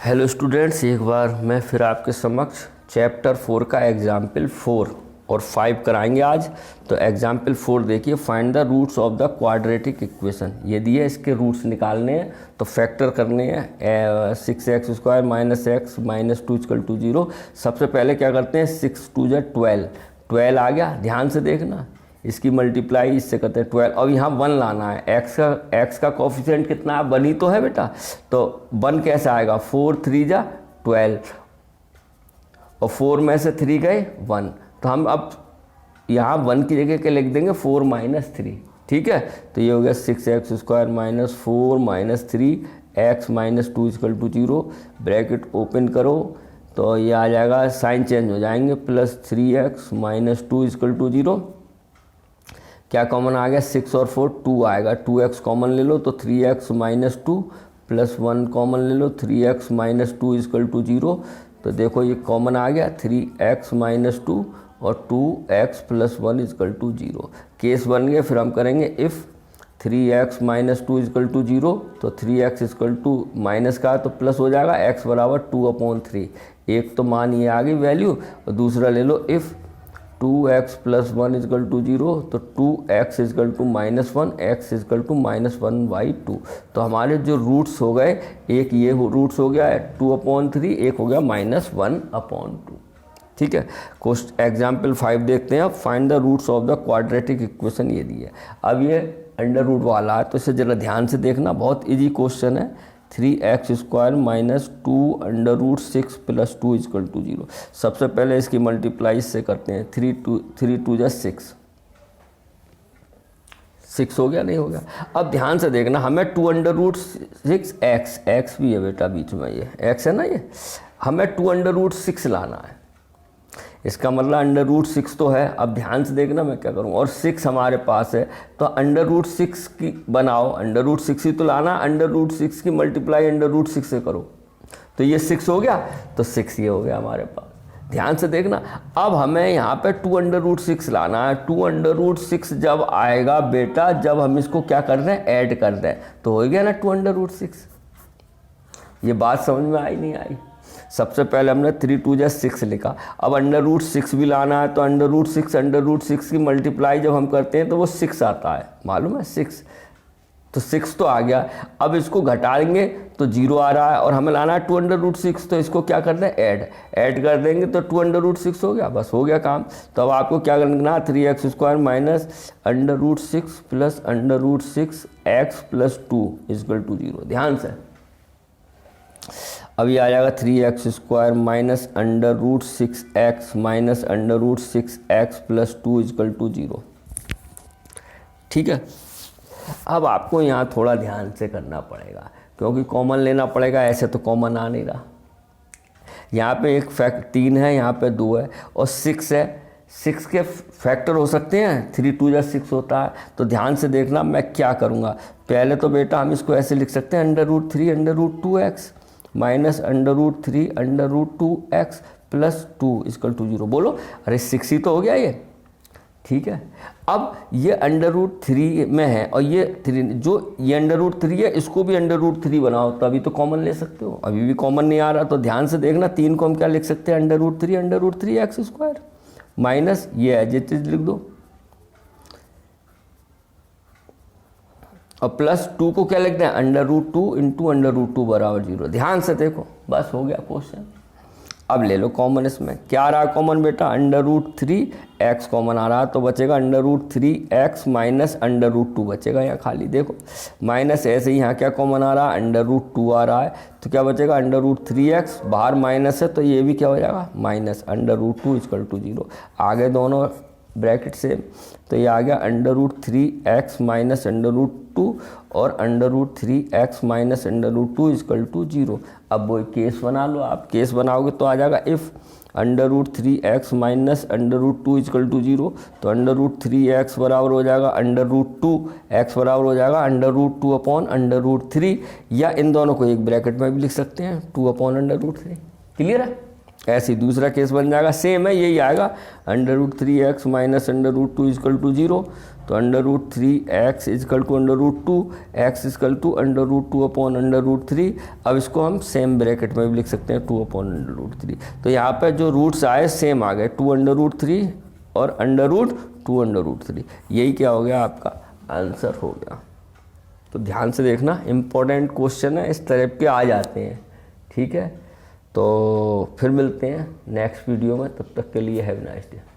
Hello students, एक बार मैं फिर आपके समक्ष चैप्टर 4 का एग्जाम्पल 4 और 5 कराएंगे आज। तो एग्जाम्पल 4 देखिए, find the roots of the quadratic equation. ये दिए, इसके रूट्स निकालने हैं तो फैक्टर करने हैं। 6x² minus x minus 2 = 0। सबसे पहले क्या करते हैं, 6 2 जा 12 आ गया। ध्यान से देखना, इसकी मल्टीप्लाई इससे करते हैं 12। अब यहाँ 1 लाना है। एक्स का कोफिशिएंट कितना है, 1 ही तो है बेटा। तो 1 कैसे आएगा, 4 3 जा 12 और 4 में से 3 गए 1। तो हम अब यहाँ 1 की जगह क्या लिख देंगे, 4 - 3। ठीक है, तो ये हो गया 6x² minus 4 minus 3 x minus 2 = 0। Bracket open करो तो ये आ जाएगा, साइन चेंज हो जाएंगे, प्लस 3x माइनस 2 = 0। क्या कॉमन आ गया, 6 और 4 2 आएगा, 2x कॉमन ले लो तो 3x माइनस 2 प्लस 1 कॉमन ले लो, 3x माइनस 2 = 0। तो देखो ये कॉमन आ गया, 3x माइनस 2 और 2x प्लस 1 = 0। केस बन गए। फिर हम करेंगे इफ़ 3x माइनस 2 = 0, तो 3x = माइनस का तो प्लस हो जाएगा, x बराबर 2/3। एक तो मान ये आ गई वैल्यू, और दूसरा ले लो इफ़ 2x प्लस 1 = 0, तो 2x = -1, x = -1/2। तो हमारे जो रूट्स हो गए, एक ये रूट्स हो गया है 2/3, एक हो गया -1/2। ठीक है, एग्जाम्पल 5 देखते हैं। अब find the roots of the quadratic equation ये दी है। अब ये अंडर रूट वाला है, तो इसे ज़रा ध्यान से देखना, बहुत इजी क्वेश्चन है। 3x² minus 2 √6 plus 2 = 0। सबसे पहले इसकी मल्टीप्लाई से करते हैं, 3 2 जा 6 हो गया, नहीं हो गया। अब ध्यान से देखना, हमें 2 √6 x भी है बेटा बीच में, ये x है ना, ये हमें 2 √6 लाना है। इसका मतलब √6 तो है। अब ध्यान से देखना मैं क्या करूँ, और 6 हमारे पास है तो √6 की बनाओ, √6 ही तो लाना, √6 की मल्टीप्लाई √6 से करो तो ये 6 हो गया, तो 6 ये हो गया हमारे पास। ध्यान से देखना, अब हमें यहाँ पे 2 √6 लाना है। 2 √6 जब आएगा बेटा, जब हम इसको क्या कर रहे हैं, ऐड कर रहे हैं, तो हो गया ना 2 √6। ये बात समझ में आई नहीं आई? सबसे पहले हमने 3 2 जा 6 लिखा। अब √6 भी लाना है, तो √6 की मल्टीप्लाई जब हम करते हैं तो वो 6 आता है, मालूम है 6। तो 6 तो आ गया। अब इसको घटाएंगे तो 0 आ रहा है, और हमें लाना है 2 √6, तो इसको क्या करना है, ऐड कर देंगे तो 2 √6 हो गया, बस हो गया काम। तो अब आपको क्या करना है, 3x² minus √6 plus √6 x plus 2 = 0। ध्यान से अब ये आ जाएगा 3x² minus √6x minus √6x plus 2 = 0। ठीक है, अब आपको यहाँ थोड़ा ध्यान से करना पड़ेगा, क्योंकि कॉमन लेना पड़ेगा, ऐसे तो कॉमन आ नहीं रहा। यहाँ पे एक फैक्ट 3 है, यहाँ पे 2 है और 6 है। 6 के फैक्टर हो सकते हैं, 3 2 जा 6 होता है। तो ध्यान से देखना मैं क्या करूँगा। पहले तो बेटा हम इसको ऐसे लिख सकते हैं, √3 √2x माइनस √3 √2x प्लस 2 = 0। बोलो, अरे 6 ही तो हो गया ये। ठीक है, अब ये √3 में है, और ये 3 जो ये √3 है, इसको भी √3 बनाओ, तो अभी तो कॉमन ले सकते हो। अभी भी कॉमन नहीं आ रहा, तो ध्यान से देखना, 3 को हम क्या लिख सकते हैं, √3 माइनस ये है, ये चीज़ लिख दो, और प्लस 2 को क्या लिखते हैं, √2 × √2 बराबर 0। ध्यान से देखो, बस हो गया क्वेश्चन। अब ले लो कॉमन, इसमें क्या आ रहा है कॉमन बेटा, √3x कॉमन आ रहा है, तो बचेगा √3x माइनस √2 बचेगा यहाँ खाली। देखो माइनस, ऐसे ही यहाँ क्या कॉमन आ रहा है, √2 आ रहा है, तो क्या बचेगा, √3x, बाहर माइनस है तो ये भी क्या हो जाएगा, माइनस √2 = 0। आगे दोनों ब्रैकेट से, तो ये आ गया √3x माइनस √2 और √3x माइनस √2 = 0। अब वो केस बना लो, आप केस बनाओगे तो आ जाएगा इफ़ √3x माइनस √2 = 0, तो √3x बराबर हो जाएगा √2x बराबर हो जाएगा √2/√3, या इन दोनों को एक ब्रैकेट में भी लिख सकते हैं, 2/√3। क्लियर है? ऐसे ही दूसरा केस बन जाएगा, सेम है, यही आएगा √3x माइनस √2 इजकल टू 0। तो √3x is equal to √2, x is equal to √2 upon √3। अब इसको हम सेम ब्रैकेट में भी लिख सकते हैं 2 अपॉन √3। तो यहाँ पे जो रूट्स आए सेम आ गए, 2√3 और √2√3। यही क्या हो गया, आपका आंसर हो गया। तो ध्यान से देखना, इम्पोर्टेंट क्वेश्चन है, इस तरह के आ जाते हैं। ठीक है, तो फिर मिलते हैं नेक्स्ट वीडियो में, तब तक के लिए हैव नाइस डे।